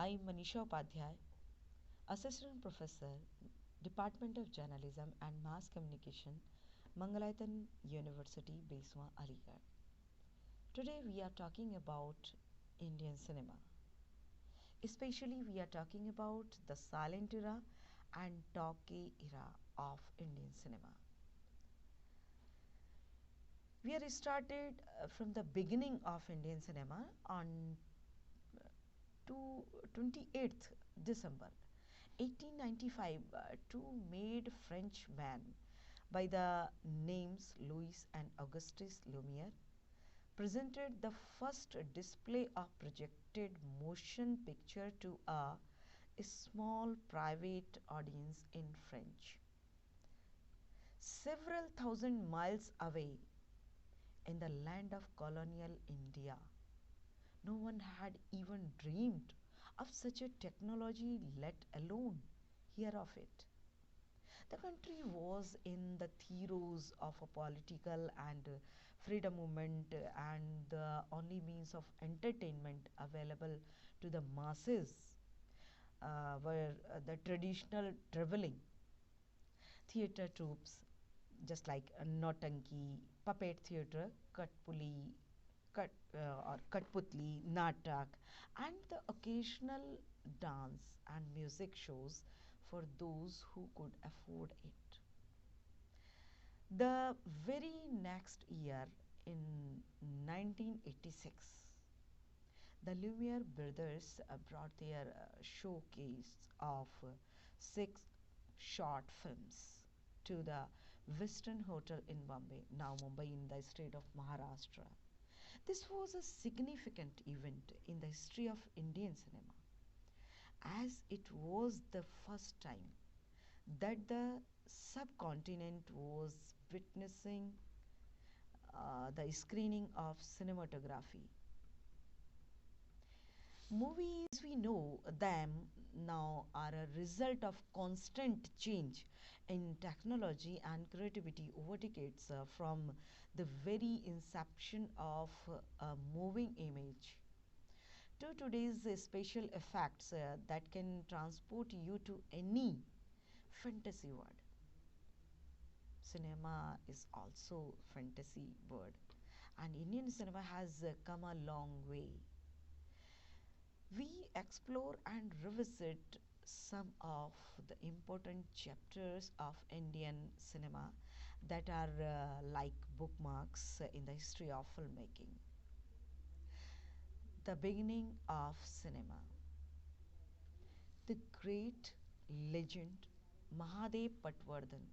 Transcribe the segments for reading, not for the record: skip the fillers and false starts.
I'm Manisha Upadhaya, Assistant Professor, Department of Journalism and Mass Communication, Mangalayatan University, Beswa, Aligarh. Today we are talking about Indian cinema. Especially we are talking about the silent era and talkie era of Indian cinema. We are started from the beginning of Indian cinema on 28th December 1895, two made French men by the names Louis and Augustus Lumiere presented the first display of projected motion picture to a small private audience in French. Several thousand miles away in the land of colonial India, no one had even dreamed of such a technology, let alone hear of it. The country was in the throes of a political and freedom movement, and the only means of entertainment available to the masses were the traditional traveling theatre troupes, just like Nautanki, puppet theatre, Katpuli, or Katputli, Natak, and the occasional dance and music shows for those who could afford it. The very next year, in 1986, the Lumiere brothers brought their showcase of six short films to the Western Hotel in Bombay, now Mumbai in the state of Maharashtra. This was a significant event in the history of Indian cinema, as it was the first time that the subcontinent was witnessing the screening of cinematography. Movies, we know them now, are a result of constant change in technology and creativity over decades, from the very inception of a moving image to today's special effects that can transport you to any fantasy world. Cinema is also fantasy word, and Indian cinema has come a long way. We explore and revisit some of the important chapters of Indian cinema that are like bookmarks in the history of filmmaking. The beginning of cinema. The great legend Mahadev Patwardhan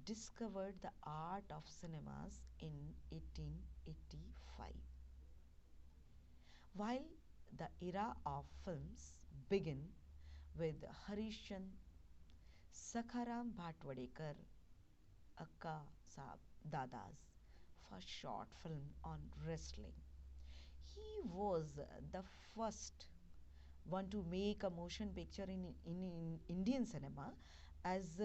discovered the art of cinemas in 1885. While the era of films began with Harishchandra, Sakharam Bhatwadekar, Akka Saab Dada's first short film on wrestling. He was the first one to make a motion picture in Indian cinema, as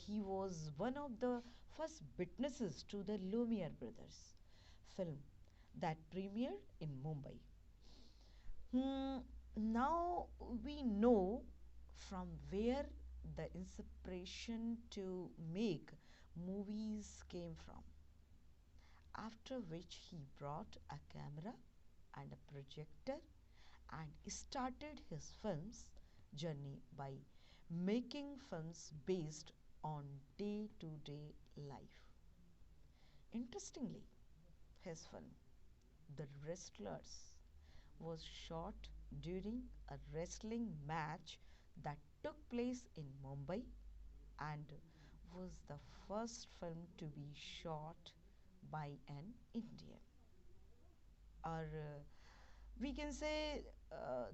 he was one of the first witnesses to the Lumiere brothers film that premiered in Mumbai. Now we know from where the inspiration to make movies came from. After which he brought a camera and a projector and started his films journey by making films based on day-to-day life. Interestingly, his film, The Wrestlers, was shot during a wrestling match that took place in Mumbai and was the first film to be shot by an Indian. Or we can say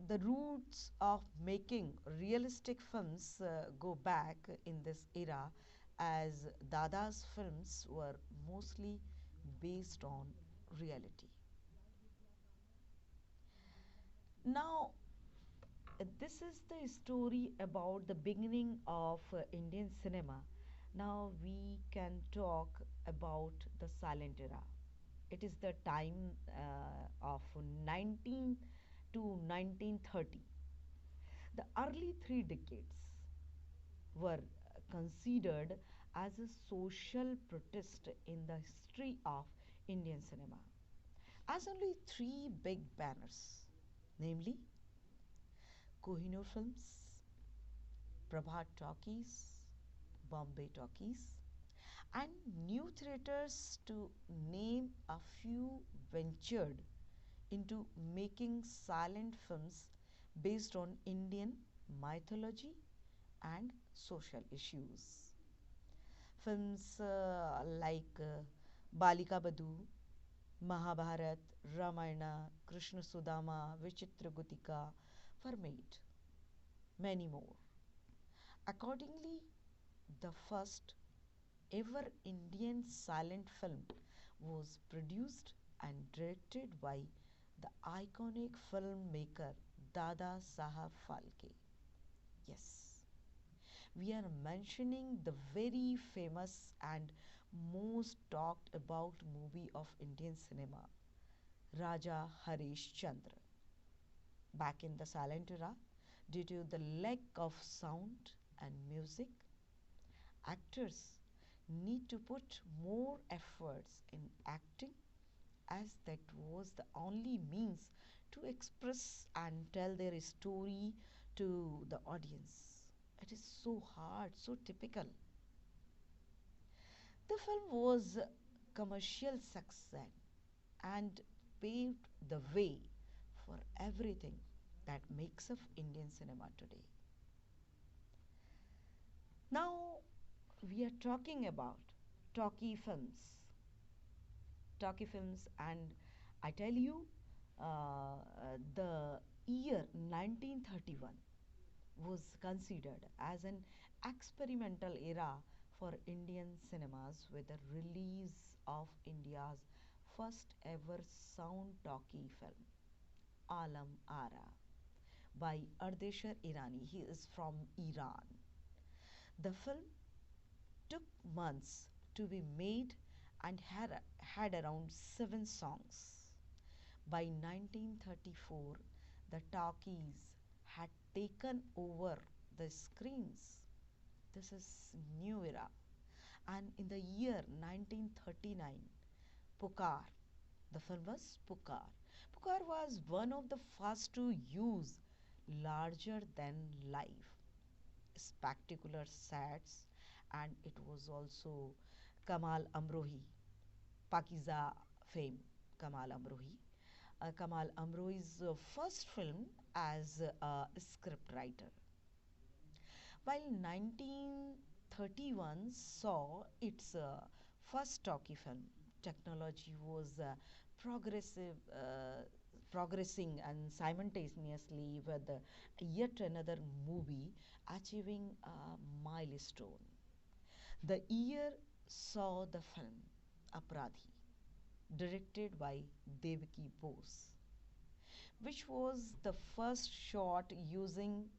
the roots of making realistic films go back in this era, as Dada's films were mostly based on reality. Now, this is the story about the beginning of Indian cinema. Now we can talk about the silent era. It is the time of 19 to 1930. The early three decades were considered as a social protest in the history of Indian cinema, as only three big banners, namely Kohinoor Films, Prabhat Talkies, Bombay Talkies, and new theatres, to name a few, ventured into making silent films based on Indian mythology and social issues. Films like Balika Badu, Mahabharat, Ramayana, Krishna Sudama, Vichitra Gutika were made, many more. Accordingly, the first ever Indian silent film was produced and directed by the iconic filmmaker Dada Sahab Phalke. Yes, we are mentioning the very famous and most talked about movie of Indian cinema, Raja Harish Chandra. Back in the silent era, due to the lack of sound and music, actors need to put more efforts in acting, as that was the only means to express and tell their story to the audience. It is so hard, so typical. The film was a commercial success and paved the way for everything that makes up Indian cinema today. Now we are talking about talkie films. Talkie films, and I tell you, the year 1931 was considered as an experimental era for Indian cinemas with the release of India's first ever sound talkie film, Alam Ara, by Ardeshir Irani. He is from Iran. The film took months to be made and had around 7 songs. By 1934, the talkies had taken over the screens. This is new era. And in the year 1939, Pukar, the film was Pukar. Pukar was one of the first to use larger than life spectacular sets, and it was also Kamal Amrohi, Pakiza fame, Kamal Amrohi. Kamal Amrohi's first film as a script writer. While 1931 saw its first talkie film, technology was progressing and simultaneously with yet another movie achieving a milestone. The year saw the film Apradhi, directed by Devaki Bose, which was the first shot using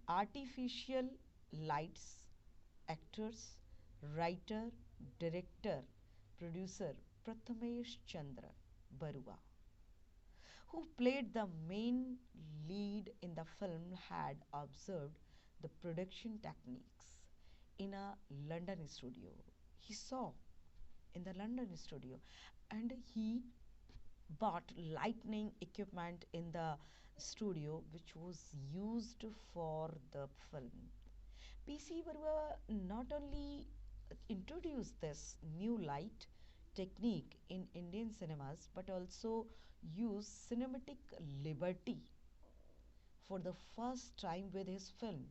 artificial lights, actors, writer, director, producer Prathamesh Chandra Barua, who played the main lead in the film, had observed the production techniques in a London studio. He saw in the London studio, and he bought lightning equipment in the studio which was used for the film. PC Barua not only introduced this new light technique in Indian cinemas but also used cinematic liberty for the first time with his film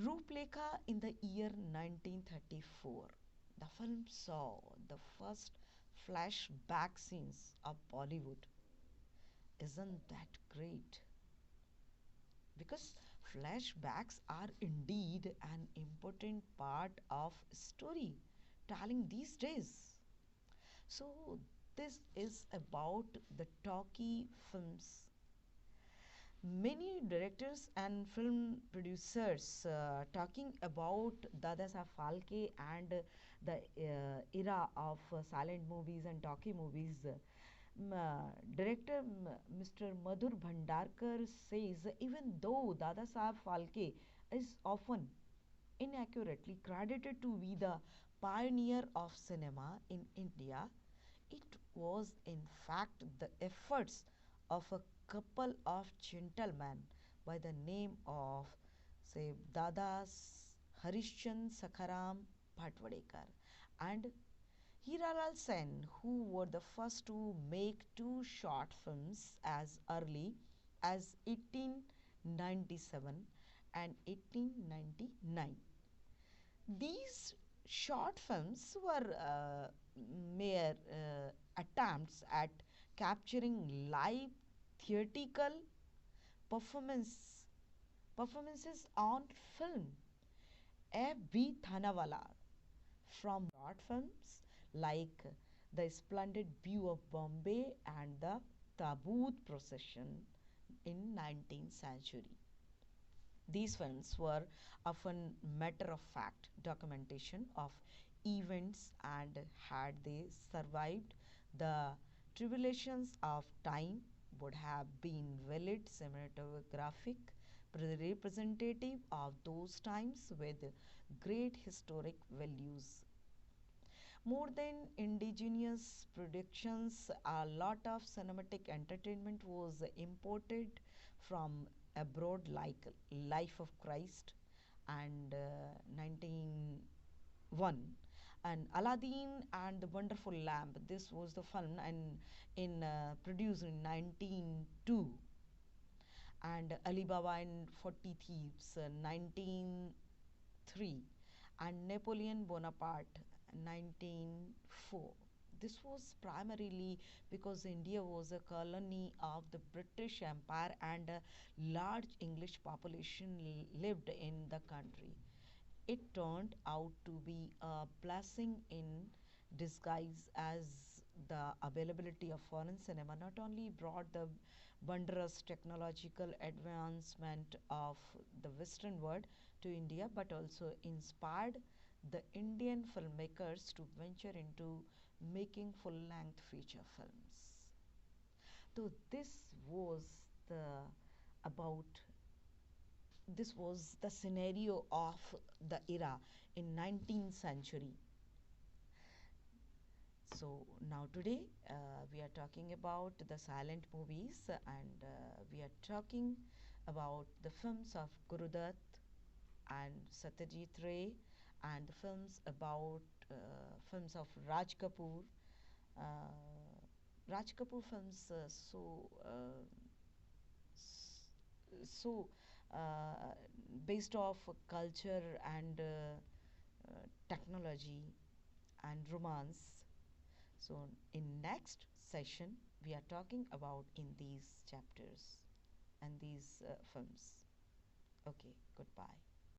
Rooplekha in the year 1934. The film saw the first flashback scenes of Bollywood. Isn't that great? Because flashbacks are indeed an important part of storytelling these days. So, this is about the talkie films. Many directors and film producers talking about Dadasaheb Phalke and the era of silent movies and talkie movies. Director Mr. Madhur Bhandarkar says even though Dada Saheb Phalke is often inaccurately credited to be the pioneer of cinema in India, it was in fact the efforts of a couple of gentlemen by the name of, say, Dadas Harishchand Sakharam Bhatwadekar and Hiralal Sen, who were the first to make two short films as early as 1897 and 1899. These short films were mere attempts at capturing live theatrical performance, performances on film. F.B. Thanawala from short films like The Splendid View of Bombay and The Taboot Procession in 19th century. These films were often matter of fact documentation of events and had they survived the tribulations of time would have been valid cinematographic representative of those times with great historic values. More than indigenous productions, a lot of cinematic entertainment was imported from abroad, like Life of Christ and 1901 and Aladdin and the Wonderful Lamp. This was the film and in produced in 1902 and Alibaba and 40 Thieves 1903 and Napoleon Bonaparte 1904. This was primarily because India was a colony of the British Empire and a large English population lived in the country. It turned out to be a blessing in disguise as the availability of foreign cinema not only brought the wondrous technological advancement of the Western world to India but also inspired the Indian filmmakers to venture into making full length feature films. So was the about this was the scenario of the era in 19th century. So now today we are talking about the silent movies and we are talking about the films of Gurudutt and Satyajit Ray and the films about films of Raj Kapoor. Raj Kapoor films so uh, based off culture and technology and romance. So in next session we are talking about in these chapters and these films. Okay, goodbye.